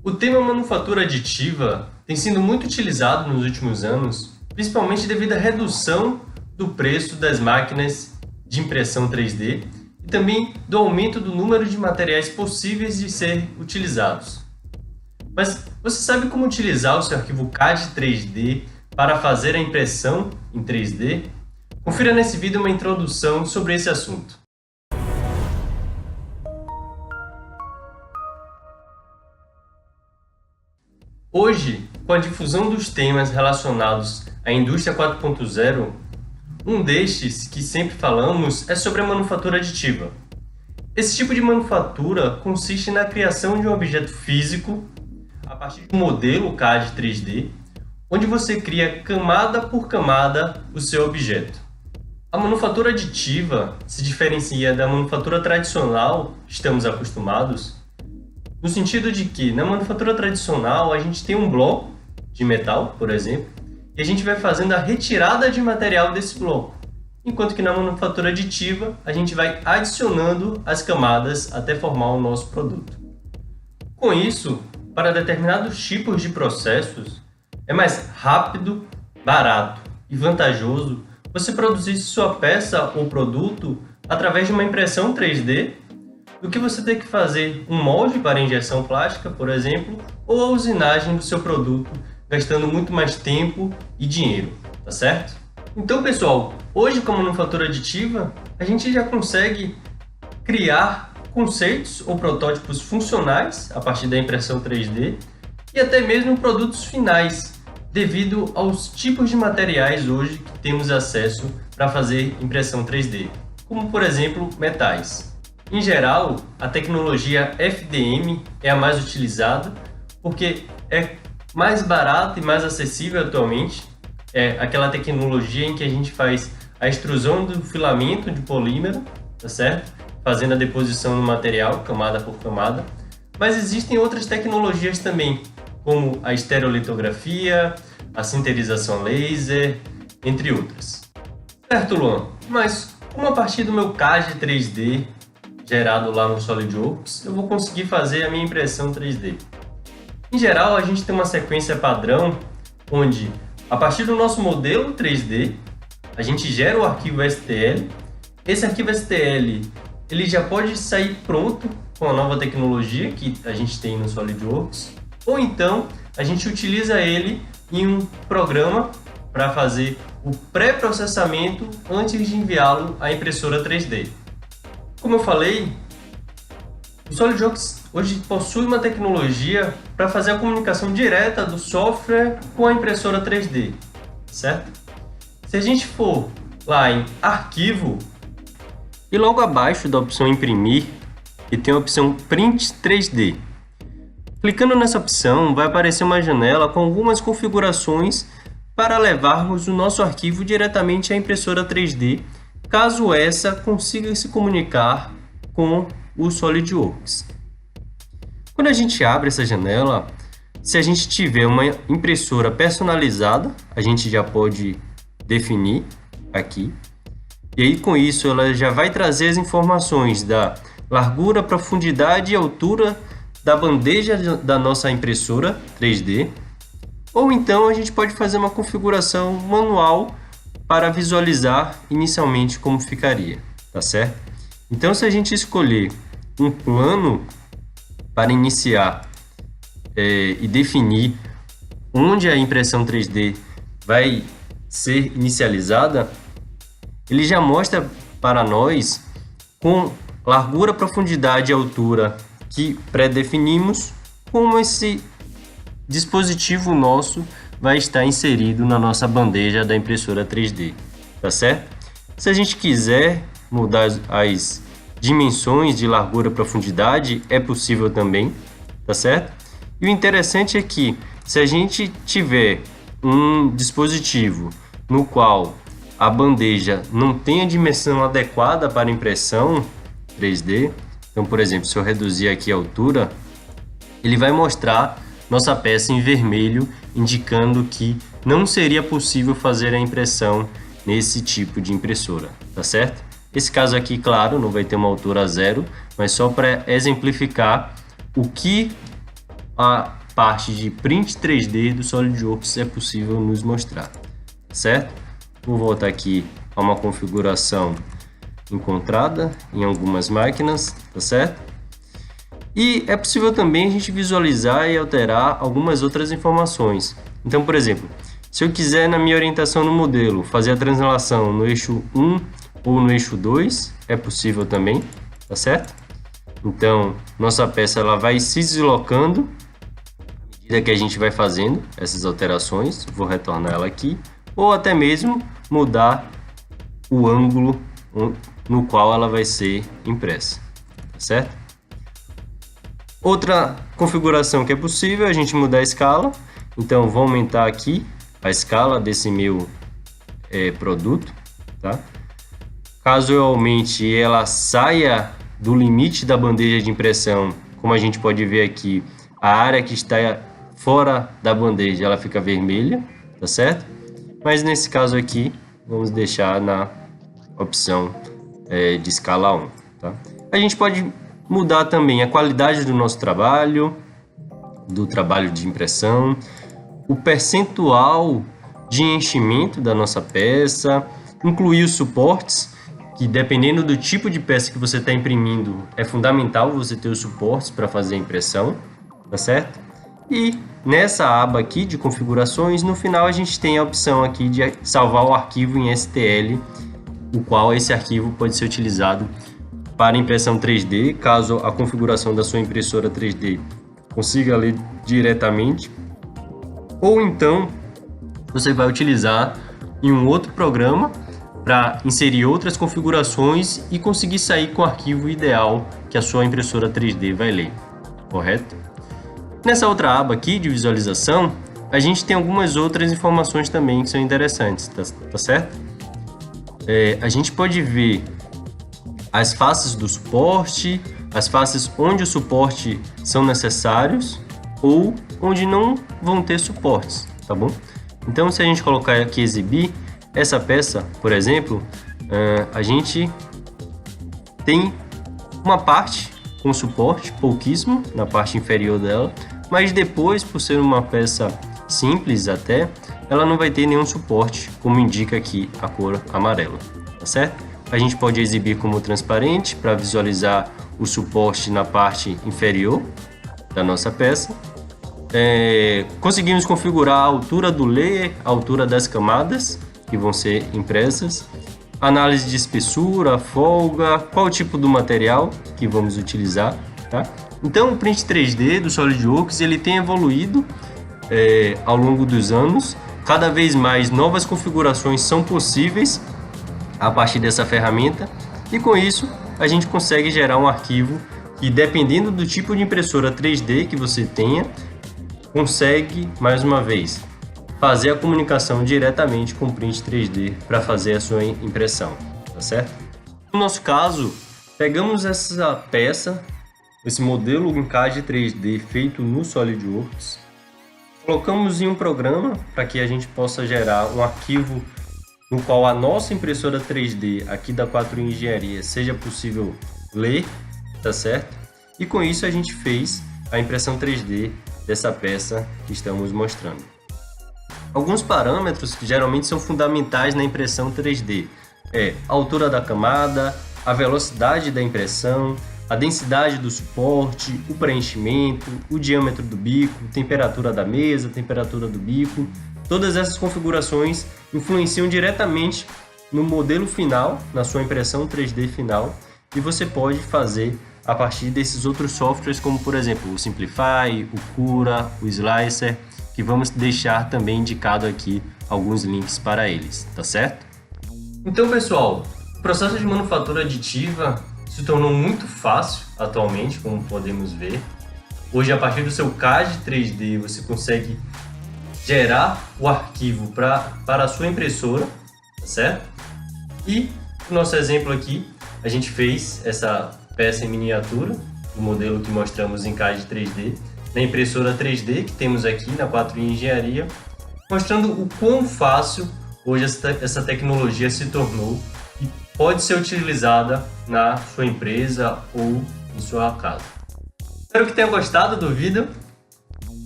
O tema manufatura aditiva tem sido muito utilizado nos últimos anos, principalmente devido à redução do preço das máquinas de impressão 3D e também do aumento do número de materiais possíveis de ser utilizados. Mas você sabe como utilizar o seu arquivo CAD 3D para fazer a impressão em 3D? Confira nesse vídeo uma introdução sobre esse assunto. Hoje, com a difusão dos temas relacionados à indústria 4.0, um destes que sempre falamos é sobre a manufatura aditiva. Esse tipo de manufatura consiste na criação de um objeto físico a partir de um modelo CAD 3D, onde você cria camada por camada o seu objeto. A manufatura aditiva se diferencia da manufatura tradicional que estamos acostumados, no sentido de que, na manufatura tradicional, a gente tem um bloco de metal, por exemplo, e a gente vai fazendo a retirada de material desse bloco, enquanto que na manufatura aditiva, a gente vai adicionando as camadas até formar o nosso produto. Com isso, para determinados tipos de processos, é mais rápido, barato e vantajoso você produzir sua peça ou produto através de uma impressão 3D do que você ter que fazer um molde para injeção plástica, por exemplo, ou a usinagem do seu produto, gastando muito mais tempo e dinheiro, tá certo? Então, pessoal, hoje com a manufatura aditiva, a gente já consegue criar conceitos ou protótipos funcionais a partir da impressão 3D e até mesmo produtos finais, devido aos tipos de materiais hoje que temos acesso para fazer impressão 3D, como por exemplo metais. Em geral, a tecnologia FDM é a mais utilizada porque é mais barata e mais acessível atualmente. É aquela tecnologia em que a gente faz a extrusão do filamento de polímero, tá certo? Fazendo a deposição no material, camada por camada. Mas existem outras tecnologias também, como a estereolitografia, a sinterização laser, entre outras. Certo, Luan? Mas como a partir do meu CAD 3D gerado lá no SolidWorks, eu vou conseguir fazer a minha impressão 3D? Em geral, a gente tem uma sequência padrão, onde, a partir do nosso modelo 3D, a gente gera o arquivo STL. Esse arquivo STL ele já pode sair pronto com a nova tecnologia que a gente tem no SolidWorks, ou então a gente utiliza ele em um programa para fazer o pré-processamento antes de enviá-lo à impressora 3D. Como eu falei, o SolidWorks hoje possui uma tecnologia para fazer a comunicação direta do software com a impressora 3D, certo? Se a gente for lá em Arquivo e logo abaixo da opção Imprimir, e tem a opção Print 3D. Clicando nessa opção, vai aparecer uma janela com algumas configurações para levarmos o nosso arquivo diretamente à impressora 3D, caso essa consiga se comunicar com o SolidWorks. Quando a gente abre essa janela, se a gente tiver uma impressora personalizada, a gente já pode definir aqui. E aí com isso ela já vai trazer as informações da largura, profundidade e altura da bandeja da nossa impressora 3D. Ou então a gente pode fazer uma configuração manual para visualizar inicialmente como ficaria, tá certo? Então, se a gente escolher um plano para iniciar e definir onde a impressão 3D vai ser inicializada, ele já mostra para nós com largura, profundidade e altura que pré-definimos como esse dispositivo nosso vai estar inserido na nossa bandeja da impressora 3D, tá certo? Se a gente quiser mudar as dimensões de largura e profundidade, é possível também, tá certo? E o interessante é que, se a gente tiver um dispositivo no qual a bandeja não tem a dimensão adequada para impressão 3D, então, por exemplo, se eu reduzir aqui a altura, ele vai mostrar nossa peça em vermelho, indicando que não seria possível fazer a impressão nesse tipo de impressora, tá certo? Esse caso aqui, claro, não vai ter uma altura zero, mas só para exemplificar o que a parte de print 3D do SolidWorks é possível nos mostrar, certo? Vou voltar aqui a uma configuração encontrada em algumas máquinas, tá certo? E é possível também a gente visualizar e alterar algumas outras informações. Então, por exemplo, se eu quiser na minha orientação no modelo fazer a translação no eixo 1 ou no eixo 2, é possível também, tá certo? Então, nossa peça ela vai se deslocando à medida que a gente vai fazendo essas alterações. Vou retornar ela aqui, ou até mesmo mudar o ângulo no qual ela vai ser impressa, tá certo? Outra configuração que é possível é a gente mudar a escala. Então, vou aumentar aqui a escala desse meu produto, tá? Caso eu aumente, ela saia do limite da bandeja de impressão, como a gente pode ver aqui, a área que está fora da bandeja, ela fica vermelha, tá certo? Mas nesse caso aqui, vamos deixar na opção de escala 1, tá? A gente pode mudar também a qualidade do nosso trabalho, do trabalho de impressão, o percentual de enchimento da nossa peça, incluir os suportes, que dependendo do tipo de peça que você está imprimindo, é fundamental você ter os suportes para fazer a impressão, tá certo? E nessa aba aqui de configurações, no final a gente tem a opção aqui de salvar o arquivo em STL, o qual esse arquivo pode ser utilizado para impressão 3D, caso a configuração da sua impressora 3D consiga ler diretamente, ou então você vai utilizar em um outro programa para inserir outras configurações e conseguir sair com o arquivo ideal que a sua impressora 3D vai ler, correto? Nessa outra aba aqui de visualização, a gente tem algumas outras informações também que são interessantes, tá certo? A gente pode ver as faces do suporte, as faces onde o suporte são necessários ou onde não vão ter suportes, tá bom? Então, se a gente colocar aqui exibir, essa peça, por exemplo, a gente tem uma parte com suporte, pouquíssimo, na parte inferior dela, mas depois, por ser uma peça simples até, ela não vai ter nenhum suporte, como indica aqui a cor amarela, tá certo? A gente pode exibir como transparente para visualizar o suporte na parte inferior da nossa peça. Conseguimos configurar a altura do layer, a altura das camadas que vão ser impressas, análise de espessura, folga, qual tipo do material que vamos utilizar, tá? Então o Print 3D do SolidWorks ele tem evoluído ao longo dos anos, cada vez mais novas configurações são possíveis a partir dessa ferramenta e com isso a gente consegue gerar um arquivo que, dependendo do tipo de impressora 3D que você tenha, consegue, mais uma vez, fazer a comunicação diretamente com o Print 3D para fazer a sua impressão, tá certo? No nosso caso, pegamos essa peça, esse modelo em CAD 3D feito no SolidWorks, colocamos em um programa para que a gente possa gerar um arquivo no qual a nossa impressora 3D aqui da 4i Engenharia seja possível ler, tá certo? E com isso a gente fez a impressão 3D dessa peça que estamos mostrando. Alguns parâmetros que geralmente são fundamentais na impressão 3D a altura da camada, a velocidade da impressão, a densidade do suporte, o preenchimento, o diâmetro do bico, temperatura da mesa, temperatura do bico. Todas essas configurações influenciam diretamente no modelo final, na sua impressão 3D final, e você pode fazer a partir desses outros softwares, como por exemplo o Simplify, o Cura, o Slicer, que vamos deixar também indicado aqui alguns links para eles, tá certo? Então, pessoal, o processo de manufatura aditiva se tornou muito fácil atualmente, como podemos ver. Hoje, a partir do seu CAD 3D, você consegue gerar o arquivo para a sua impressora, tá certo? E no nosso exemplo aqui, a gente fez essa peça em miniatura, o modelo que mostramos em CAD 3D, na impressora 3D que temos aqui na 4i Engenharia, mostrando o quão fácil hoje essa tecnologia se tornou e pode ser utilizada na sua empresa ou em sua casa. Espero que tenham gostado do vídeo.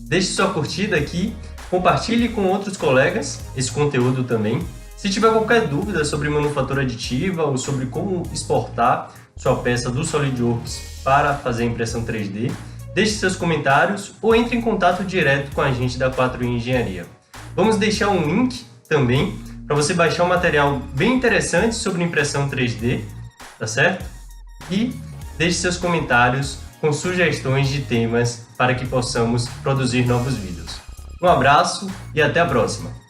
Deixe sua curtida aqui, compartilhe com outros colegas esse conteúdo também. Se tiver qualquer dúvida sobre manufatura aditiva ou sobre como exportar sua peça do SolidWorks para fazer impressão 3D, deixe seus comentários ou entre em contato direto com a gente da 4i Engenharia. Vamos deixar um link também para você baixar um material bem interessante sobre impressão 3D, tá certo? E deixe seus comentários com sugestões de temas para que possamos produzir novos vídeos. Um abraço e até a próxima!